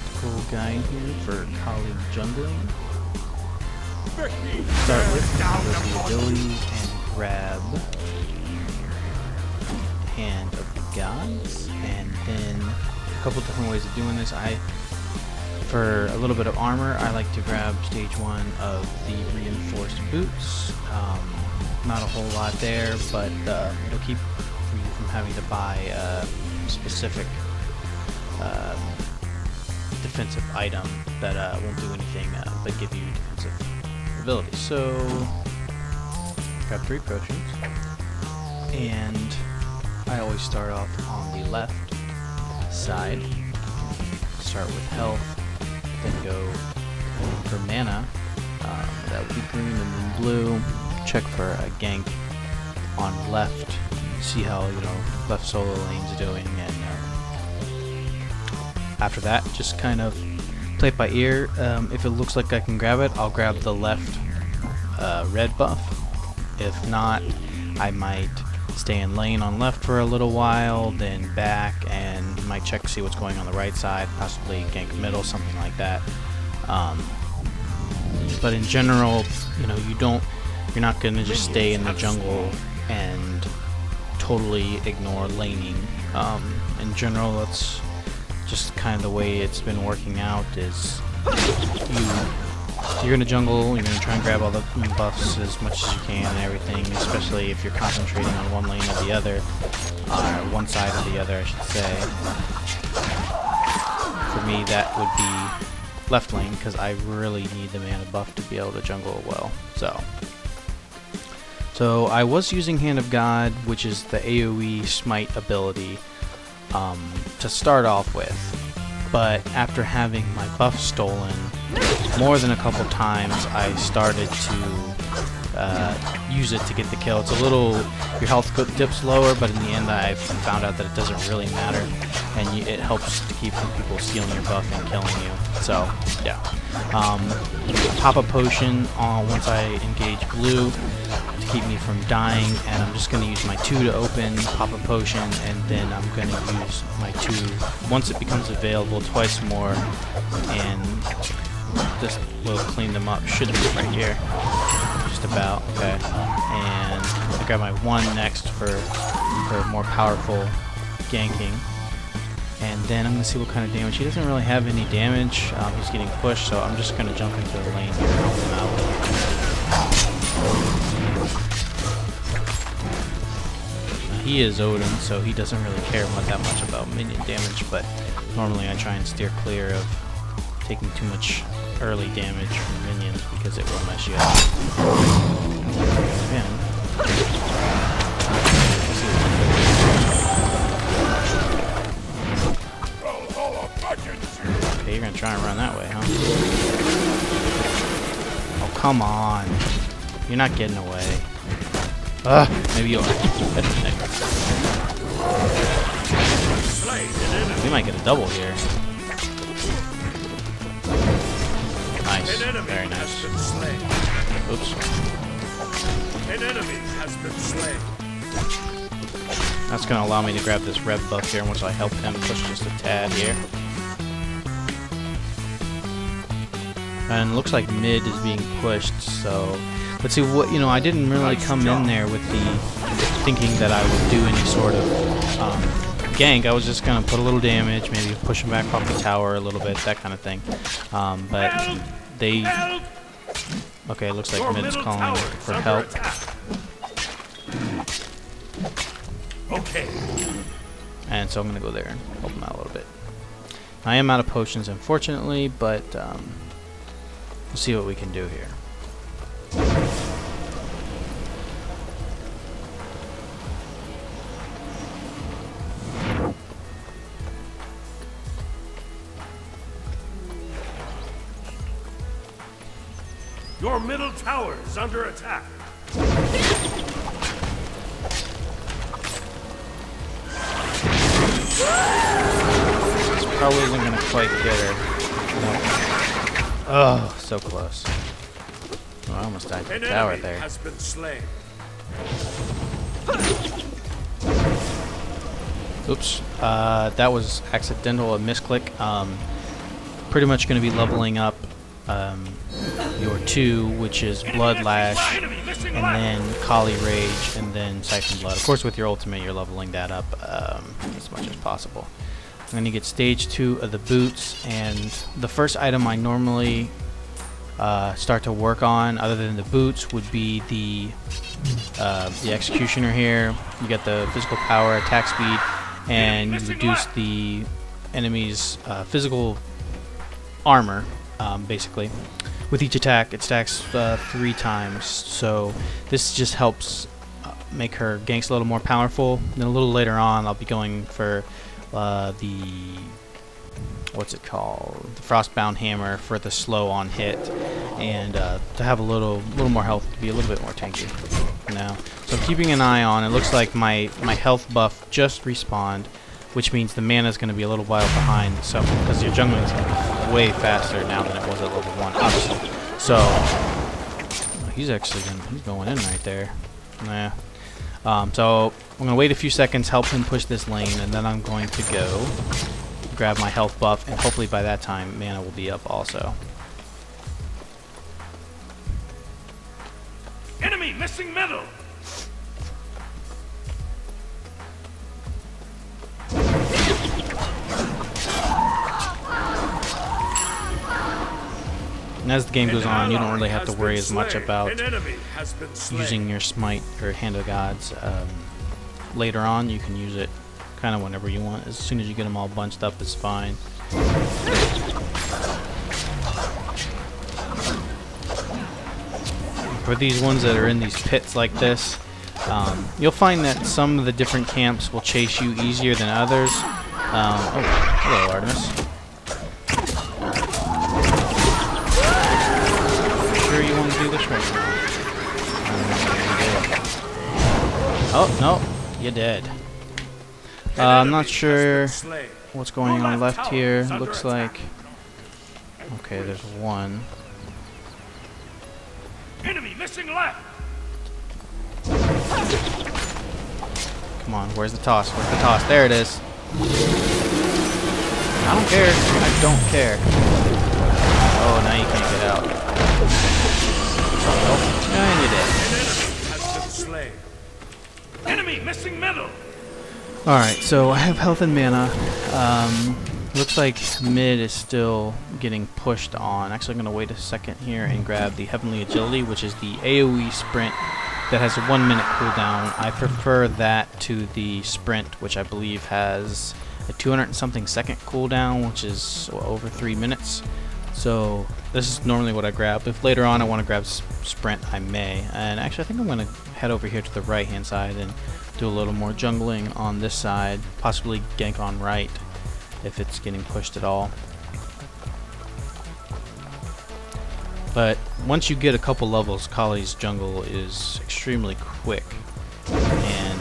tactical guy in here for colleague jungling. Start with the abilities and grab Hand of the Gods, and then a couple different ways of doing this. For a little bit of armor, I like to grab stage 1 of the reinforced boots. Not a whole lot there, but it'll keep you from having to buy a specific defensive item that won't do anything but give you defensive abilities. So, grab 3 potions, and I always start off on the left side. Start with health, then go for mana. That would be green and then blue. Check for a gank on left. See how left solo lane's doing, and after that, just kind of play it by ear. If it looks like I can grab it, I'll grab the left red buff. If not, I might stay in lane on left for a little while, then back, and might check to see what's going on the right side, possibly gank middle, something like that. But in general, you're not gonna just stay in the jungle and totally ignore laning. In general, that's just kind of the way it's been working out. Is you're in a jungle, you're gonna try and grab all the buffs as much as you can and everything, especially if you're concentrating on one lane or the other, or one side or the other, I should say. For me, that would be left lane, because I really need the mana buff to be able to jungle well. So I was using Hand of God, which is the AoE Smite ability, to start off with, but after having my buff stolen more than a couple times, I started to use it to get the kill. It's a little, your health dips lower, but in the end I found out that it doesn't really matter, and it helps to keep from people stealing your buff and killing you. So yeah, pop a potion once I engage blue to keep me from dying, and I'm just going to use my 2 to open, pop a potion, and then I'm going to use my 2 once it becomes available twice more, and this will clean them up. Should be right here, just about. Okay, and I grab my 1 next for more powerful ganking, and then I'm gonna see what kind of damage. He doesn't really have any damage. He's getting pushed, so I'm just gonna jump into the lane here and help him out. Now, he is Odin, so he doesn't really care that much about minion damage, but normally I try and steer clear of taking too much early damage from minions because it will mess you up. Again. Okay, you're gonna try and run that way, huh? Oh, come on. You're not getting away. Ugh, maybe you are. We might get a double here. Nice. Very nice. Oops. An enemy has been slain. That's gonna allow me to grab this red buff here once I help him push just a tad here. And it looks like mid is being pushed, so let's see what, I didn't really come in there with the thinking that I would do any sort of gank. I was just gonna put a little damage, maybe push him back off the tower a little bit, that kind of thing. But they, okay, it looks like mid's calling for help. Okay. And so I'm gonna go there and help him out a little bit. I am out of potions, unfortunately, but we'll see what we can do here. Your middle tower is under attack. Probably isn't gonna quite get her. Nope. Oh, so close. Oh, I almost died to the tower there. Has been slain. Oops. That was accidental, a misclick. pretty much going to be leveling up your 2, which is Blood Lash, and then Kali Rage, and then Siphon Blood. Of course, with your ultimate, you're leveling that up as much as possible. I'm going to get stage 2 of the boots, and the first item I normally start to work on, other than the boots, would be the Executioner here. You get the physical power, attack speed, and you reduce the enemy's physical armor, basically. With each attack, it stacks 3 times, so this just helps make her ganks a little more powerful. Then a little later on, I'll be going for the what's it called? The Frostbound Hammer for the slow on hit, and to have a little more health, to be a little bit more tanky. Now, so I'm keeping an eye on. It looks like my health buff just respawned, which means the mana is going to be a little while behind. So because your jungling is going to be way faster now than it was at level 1, obviously. So he's going in right there. Nah. So I'm going to wait a few seconds, help him push this lane, and then I'm going to go grab my health buff, and hopefully by that time mana will be up also. Enemy missing middle. And as the game goes on, you don't really have to worry as much about using your Smite or Hand of Gods. Later on, you can use it kind of whenever you want. As soon as you get them all bunched up, it's fine. For these ones that are in these pits like this, you'll find that some of the different camps will chase you easier than others. Oh, hello, Artemis. Sure you want to do this right now? Oh, no, you're dead. I'm not sure what's going on left here. Looks like... Okay, there's one. Enemy missing left. Come on, where's the toss? Where's the toss? There it is. I don't care. I don't care. Oh, now you can't get out. Oh, and you're dead. An enemy has been slain. Enemy missing middle. Alright, so I have health and mana. Looks like mid is still getting pushed on. Actually, I'm going to wait a second here and grab the Heavenly Agility, which is the AoE sprint that has a 1 minute cooldown. I prefer that to the sprint, which I believe has a 200 and something second cooldown, which is over 3 minutes. So this is normally what I grab. If later on I want to grab sprint, I may. And actually, I think I'm going to head over here to the right hand side and do a little more jungling on this side, possibly gank on right if it's getting pushed at all. But once you get a couple levels, Kali's jungle is extremely quick, and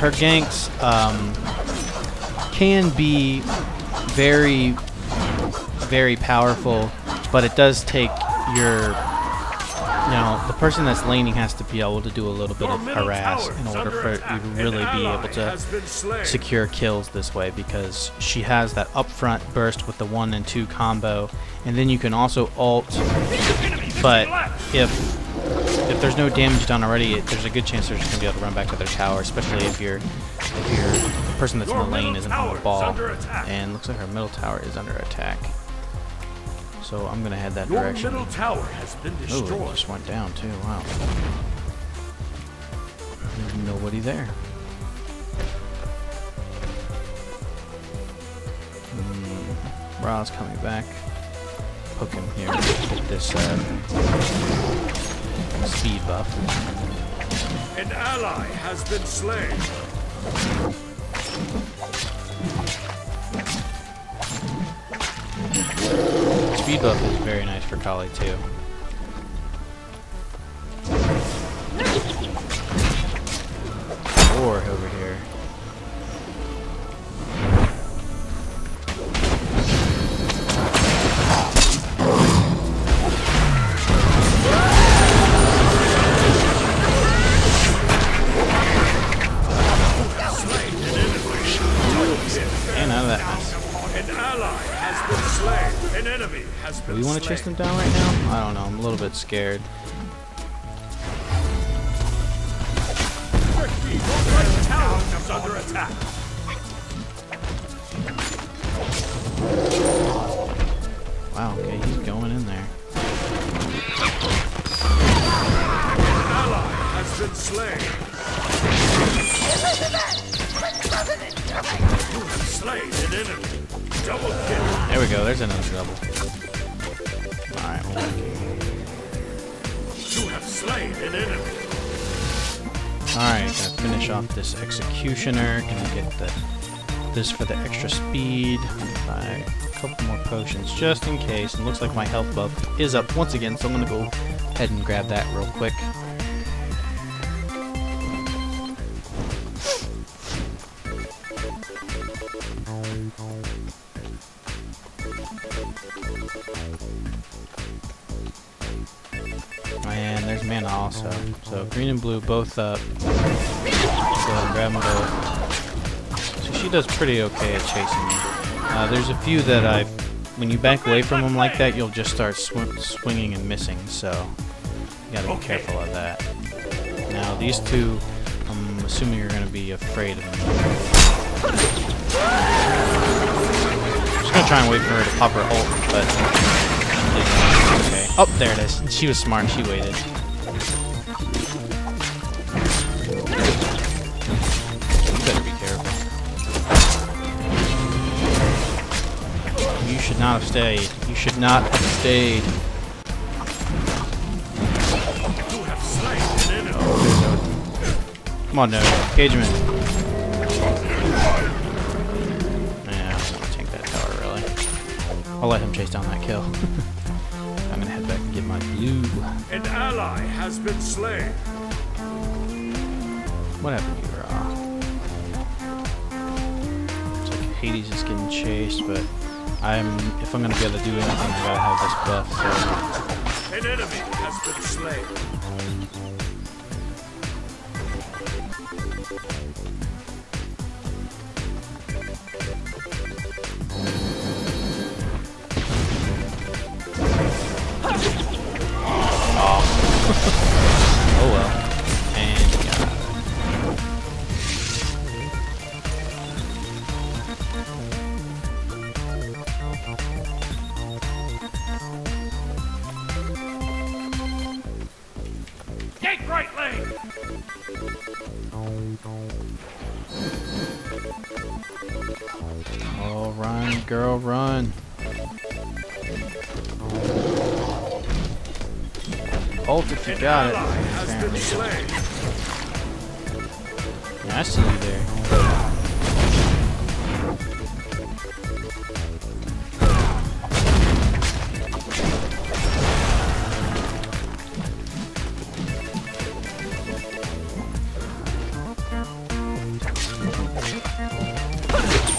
her ganks can be very, very powerful, but it does take your, the person that's laning has to be able to do a little bit of harass in order for you to really be able to secure kills this way, because she has that upfront burst with the 1 and 2 combo, and then you can also ult, but if there's no damage done already, there's a good chance they're just going to be able to run back to their tower, especially if your person that's in the lane isn't on the ball. And looks like our middle tower is under attack. So I'm gonna head that direction. Middle tower has been destroyed. Oh, it just went down too. Wow. There's nobody there. Ra's coming back. Poke him here. Get this speed buff. An ally has been slain. Speed buff is very nice for Kali too. Or over here. And out of that mess. An ally has been slain. An enemy has Do been we want to chase them down right now? I don't know. I'm a little bit scared. Your right tower is under attack. Wow, okay, he's going in there. An ally has been slain. You have slain an enemy. Double kill. There we go, there's another double. Alright, You have slain an enemy. alright, gonna finish off this executioner. Gonna get this for the extra speed. Buy a couple more potions just in case. And looks like my health buff is up once again, so I'm gonna go ahead and grab that real quick. And there's mana also. So green and blue both up. Go ahead and grab them both. So she does pretty okay at chasing me. There's a few that when you back away from them like that, you'll just start swinging and missing. So you gotta be careful of that. Now these two, I'm assuming you're gonna be afraid of them. I'm just gonna try and wait for her to pop her ult, but. Okay. Oh, there it is. She was smart. She waited. You better be careful. You should not have stayed. You should not have stayed. You have slain an enemy. Come on, no. Engagement. Yeah, I'm gonna take that tower, really. I'll let him chase down that kill. I'm gonna head back and get my blue. An ally has been slain. What happened here? Looks like Hades is getting chased, but if I'm gonna be able to do anything, I gotta have this buff. So. An enemy has been slain. Oh well. And Take right lane. oh, run, girl, run. Ult if you got it. Apparently. Yeah, I see you there.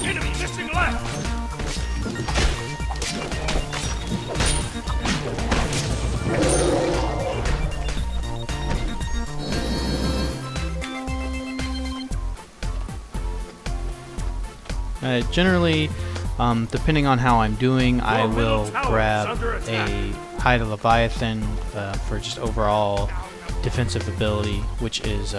Enemy missing left. Generally, depending on how I'm doing, I will grab a Hide of Leviathan for just overall defensive ability, which is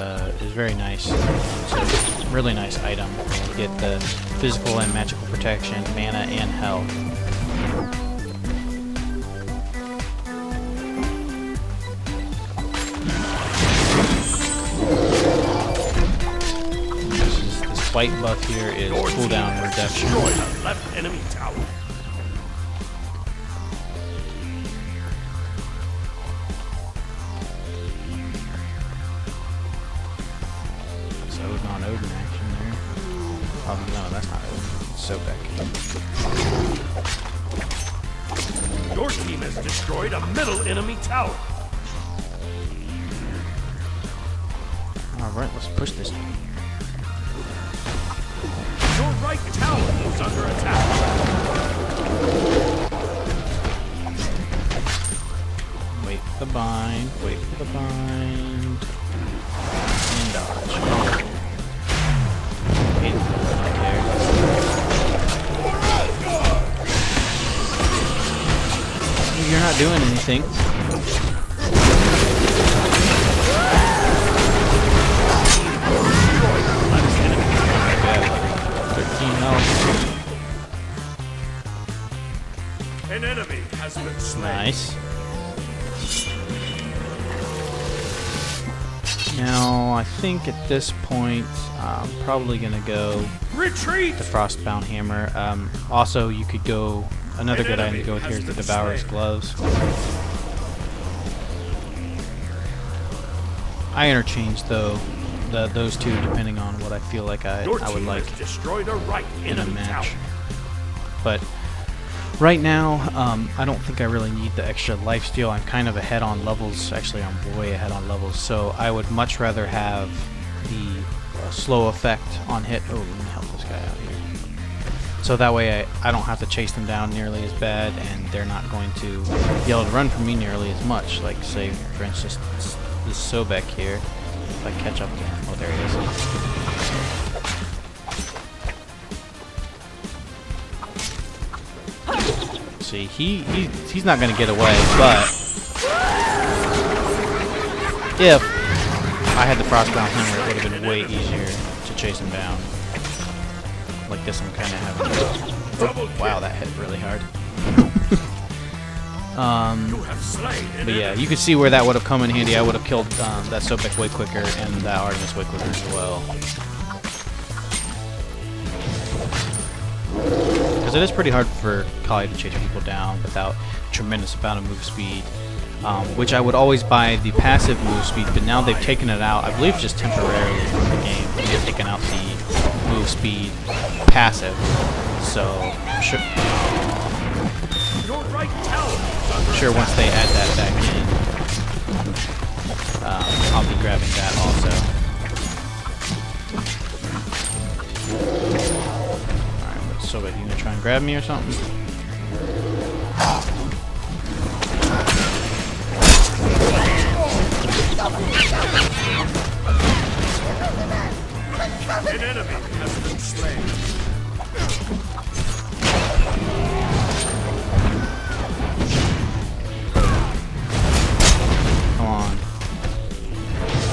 very nice. It's a really nice item. You get the physical and magical protection, mana, and health. This white buff here is cooldown reduction. Destroy the left enemy tower. So non-Odin action there. Oh no, that's not Odin. It's Sobek. Your team has destroyed a middle enemy tower. Alright, let's push this. Your right tower is under attack. Wait for the bind, wait for the bind. And dodge. Hate it, I don't care. you're not doing anything. An enemy has been slain. Nice. Now, I think at this point, I'm probably gonna go Retreat! the Frostbound Hammer. Also, you could go. Another good item to go with here is the Devourer's Gloves. I interchange though those two depending on what I feel like I would like destroyed a right in a match. But right now, I don't think I really need the extra lifesteal. I'm kind of ahead on levels. Actually, I'm way ahead on levels. So I would much rather have the slow effect on hit. Oh, let me help this guy out here. So that way I don't have to chase them down nearly as bad, and they're not going to be able to run from me nearly as much. Like, say, for instance, this Sobek here. If I catch up to him. Oh, there he is. See, he's not going to get away, but if I had the Frostbound Hammer, it would have been way easier to chase him down. Like this, I'm kind of having. Oh, wow, that hit really hard. But yeah, you can see where that would have come in handy. I would have killed that Sobek way quicker and that Artemis way quicker as well. Because it is pretty hard for Kali to chase people down without a tremendous amount of move speed. Which I would always buy the passive move speed, but now they've taken it out, I believe just temporarily from the game. They've taken out the move speed passive. So, I'm sure once they add that back in, I'll be grabbing that also. Alright, so you gonna try and grab me or something? An enemy has been slain. Come on.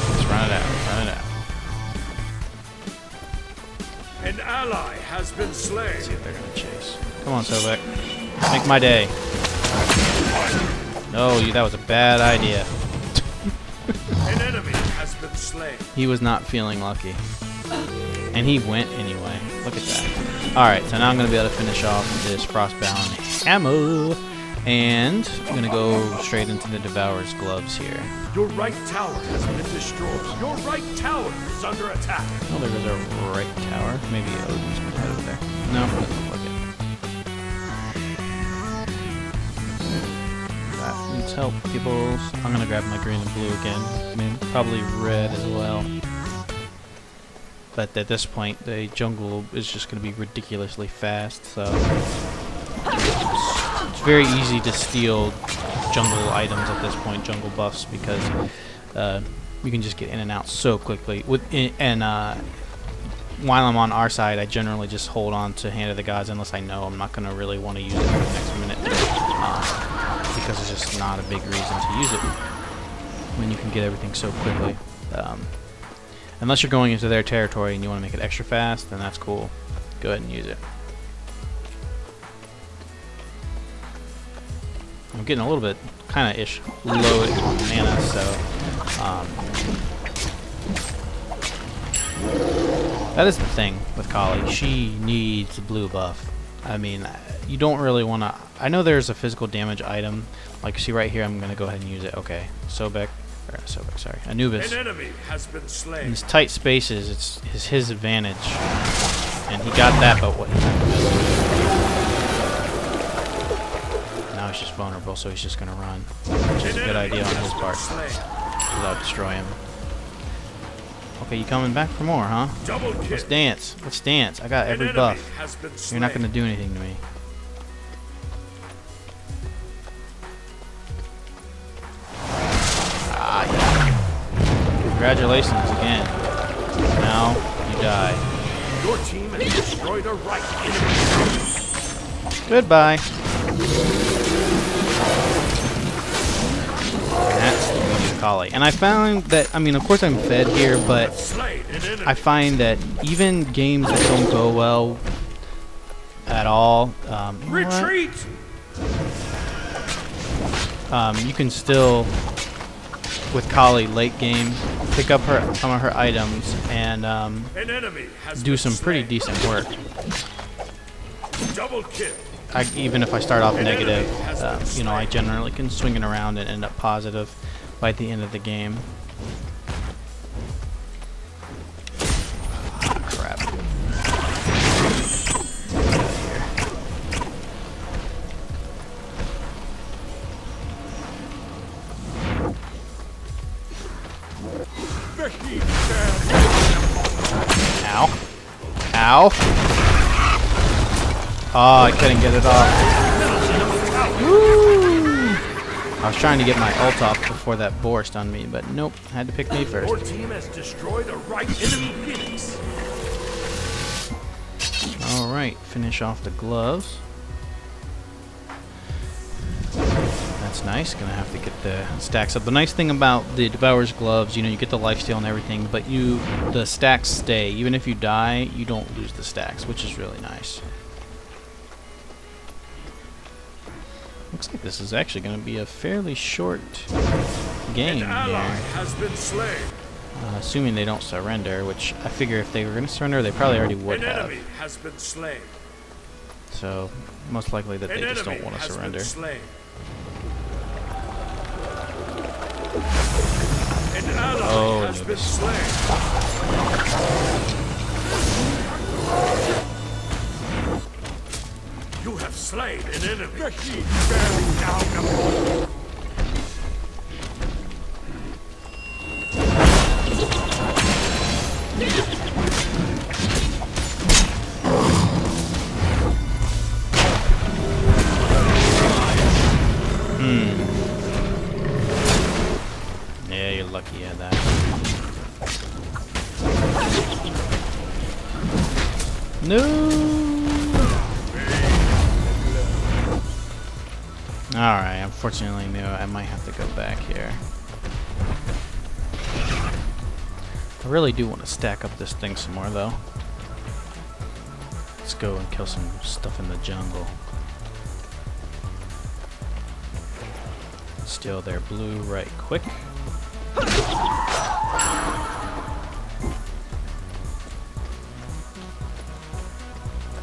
Let's run it out. Run it out. An ally has been slain. Let's see if they're gonna chase. Come on, Sobek. Make my day. No, that was a bad idea. An enemy has been slain. He was not feeling lucky. And he went anyway. Look at that. Alright, so now I'm going to be able to finish off this Frostbound Hammer. And I'm going to go straight into the Devourer's Gloves here. Your right tower has been destroyed. Your right tower is under attack. Oh, there goes our right tower. Maybe Odin's right over there. No, doesn't look like it. That needs help, people. I'm going to grab my green and blue again. I mean, probably red as well. But at this point, the jungle is just going to be ridiculously fast, so it's very easy to steal jungle items at this point, jungle buffs, because you can just get in and out so quickly. While I'm on our side, I generally just hold on to Hand of the Gods unless I know I'm not going to really want to use it for the next minute, because it's just not a big reason to use it when you can get everything so quickly. Unless you're going into their territory and you want to make it extra fast, then that's cool. Go ahead and use it. I'm getting a little bit kind of ish low mana, so that is the thing with Kali. She needs the blue buff. I mean, you don't really want to. I know there's a physical damage item. Like, see right here, I'm going to go ahead and use it. Okay, Sobek. Sorry, Anubis. An enemy has been slain. In these tight spaces, it's his advantage, and he got that. But what? Now he's just vulnerable, so he's just gonna run, which is a good idea on his part. Without destroy him. Okay, you coming back for more, huh? Let's dance. Let's dance. I got every buff. You're not gonna do anything to me. Congratulations again. Now you die. Your team has destroyed a right enemy. Goodbye. Kali. And I found that, I mean, of course I'm fed here, but I find that even games that don't go well at all, Retreat! You can still, with Kali late game, pick up some of her items and do some pretty decent work. Double kill. Even if I start off negative, you know, I generally can swing it around and end up positive by the end of the game. Crap. Ow. Ow. Oh, I couldn't get it off. Woo! I was trying to get my ult off before that boar stunned me, but nope, had to pick me first. Your team has destroyed a right enemy Phoenix. Alright, finish off the gloves. That's nice. Gonna have to get the stacks up. The nice thing about the Devourer's gloves, you know, you get the lifesteal and everything, but the stacks stay. Even if you die, you don't lose the stacks, which is really nice. Looks like this is actually going to be a fairly short game here. Has been slain. Assuming they don't surrender, which I figure if they were going to surrender, they probably already would have. Enemy has been slain. So, most likely that they just don't want to surrender. An ally has been slain. You have slain an enemy. The heat bearing down upon you. Yeah, you're lucky you had that. No. Alright, unfortunately, I might have to go back here. I really do want to stack up this thing some more, though. Let's go and kill some stuff in the jungle. Steal their blue right quick.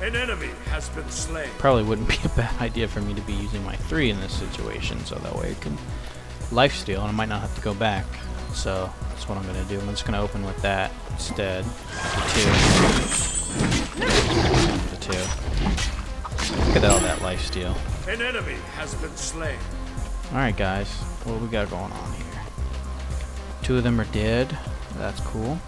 An enemy has been slain. Probably wouldn't be a bad idea for me to be using my 3 in this situation, so that way I can lifesteal and I might not have to go back. So that's what I'm going to do. I'm just going to open with that instead. The 2. Look at all that lifesteal. An enemy has been slain. Alright guys, what do we got going on here? 2 of them are dead. That's cool.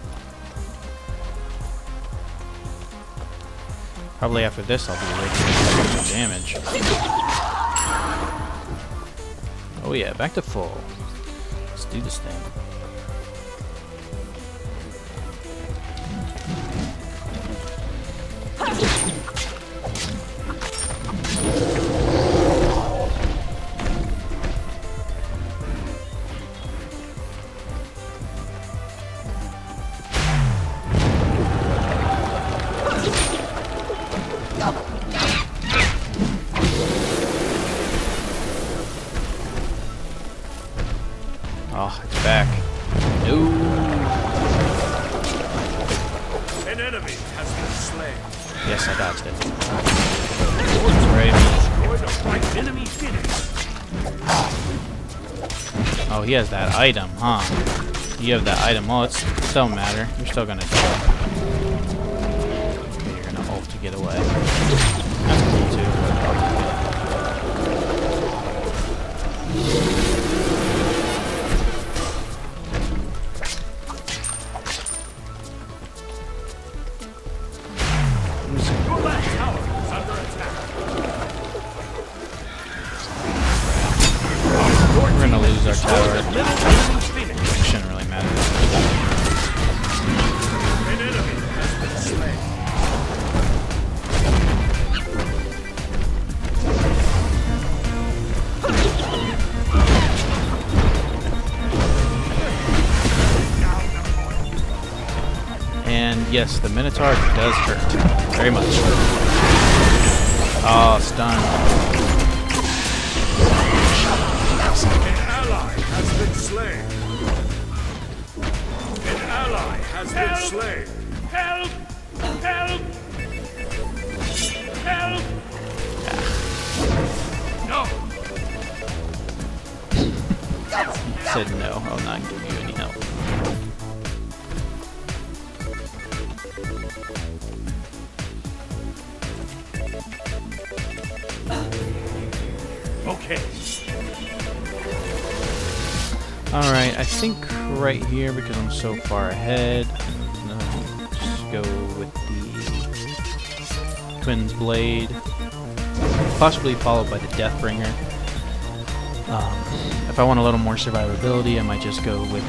Probably after this I'll be ready to do some damage. Oh yeah, back to full. Let's do this thing. Oh, it's back. No. An enemy has been slain. Yes, I dodged it. It's ready. Destroyed a right enemy Phoenix. Oh, he has that item, huh? You have that item. Oh, it don't matter. You're still gonna die. Okay, you're gonna ult to get away. That's cool too. Your last tower is under attack. We're gonna lose our tower. Middle enemy Phoenix. It shouldn't really matter. An enemy has been slain. yes, the Minotaur does hurt. Very much. Oh, stun. An ally has been slain. An ally has been slain. Help! Help! Help! No! Said no, I'll not give you any help. Okay. Alright, I think right here, because I'm so far ahead, no, just go with the Twin's Blade, possibly followed by the Deathbringer. If I want a little more survivability, I might just go with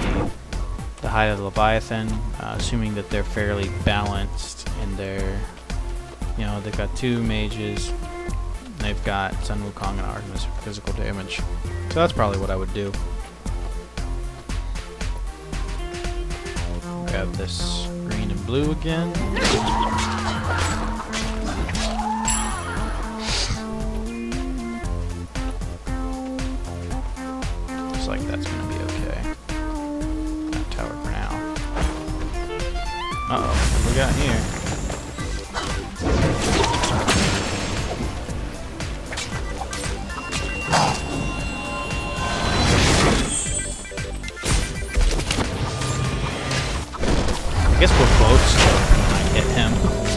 the Hide of the Leviathan, assuming that they're fairly balanced in their, you know, they've got 2 mages, and they've got Sun Wukong and Artemis for physical damage. So that's probably what I would do. Grab this green and blue again. Looks like that's gonna be okay. That tower for now. Uh-oh, what do we got here? I guess we're both slowed when I hit him.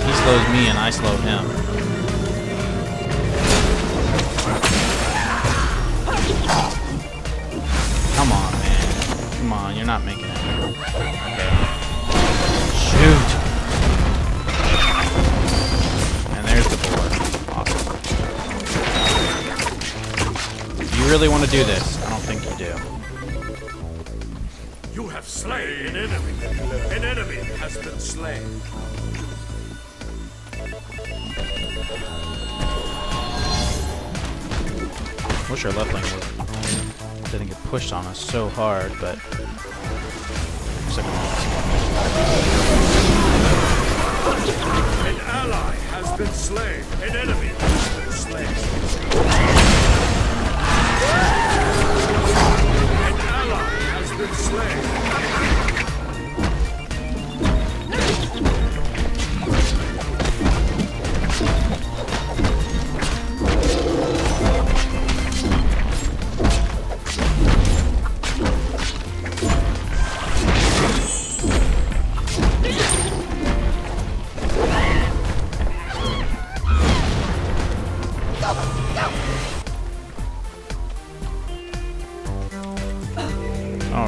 He slows me and I slow him. Come on, man. Come on, you're not making it. Okay. Shoot! And there's the board. Awesome. Do you really want to do this? I don't think you do. You have slain an enemy. An enemy has been slain. Wish our left lane didn't get pushed on us so hard, but looks like An ally has been slain. An enemy has been slain. An ally has been slain.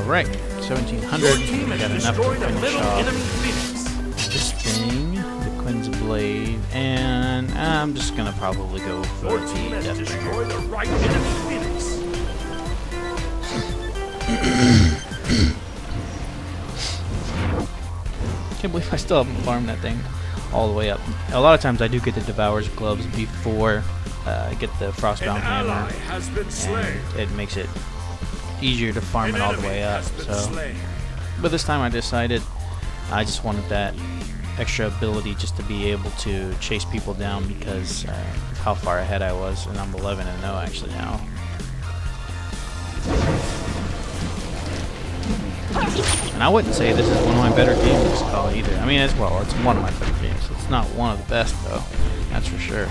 alright, 1700. I got enough to finish off this thing, the Quinn's Blade, and I'm just gonna probably go for the Deathbringer. Can't believe I still haven't farmed that thing all the way up. A lot of times I do get the Devourer's Gloves before I get the Frostbound Hammer, and it makes it easier to farm it all the way up. So, but this time I decided I just wanted that extra ability just to be able to chase people down because of how far ahead I was, and I'm 11-0 actually now. And I wouldn't say this is one of my better games this call either. I mean, it's one of my better games. It's not one of the best though, that's for sure.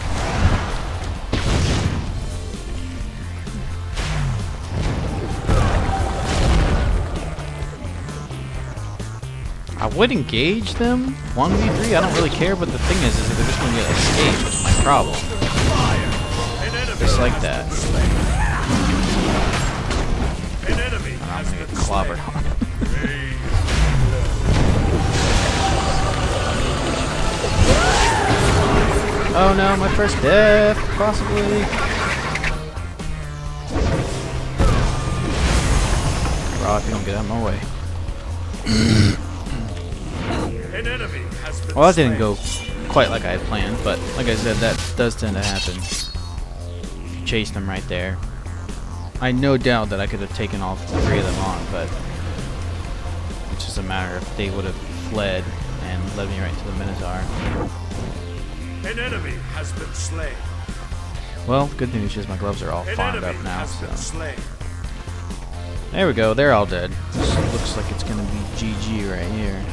I would engage them 1v3. I don't really care, but the thing is that they're just going to get escaped. That's my problem. Just like that. And I'm going to get clobbered on. Oh no, my first death, possibly. Raw, if you don't get out of my way. Well, that didn't go quite like I had planned, but like I said, that does tend to happen. Chased them right there. I no doubt that I could have taken all 3 of them on, but it's just a matter if they would have fled and and led me right to the Minotaur. An enemy has been slain. Well, good news is my gloves are all farmed up now, has been so. slain. There we go, they're all dead. This looks like it's gonna be GG right here.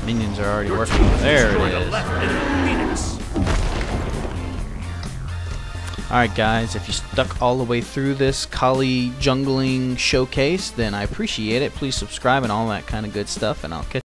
Minions are already working. There it is. Alright guys, if you stuck all the way through this Kali jungling showcase, then I appreciate it. Please subscribe and all that kind of good stuff, and I'll catch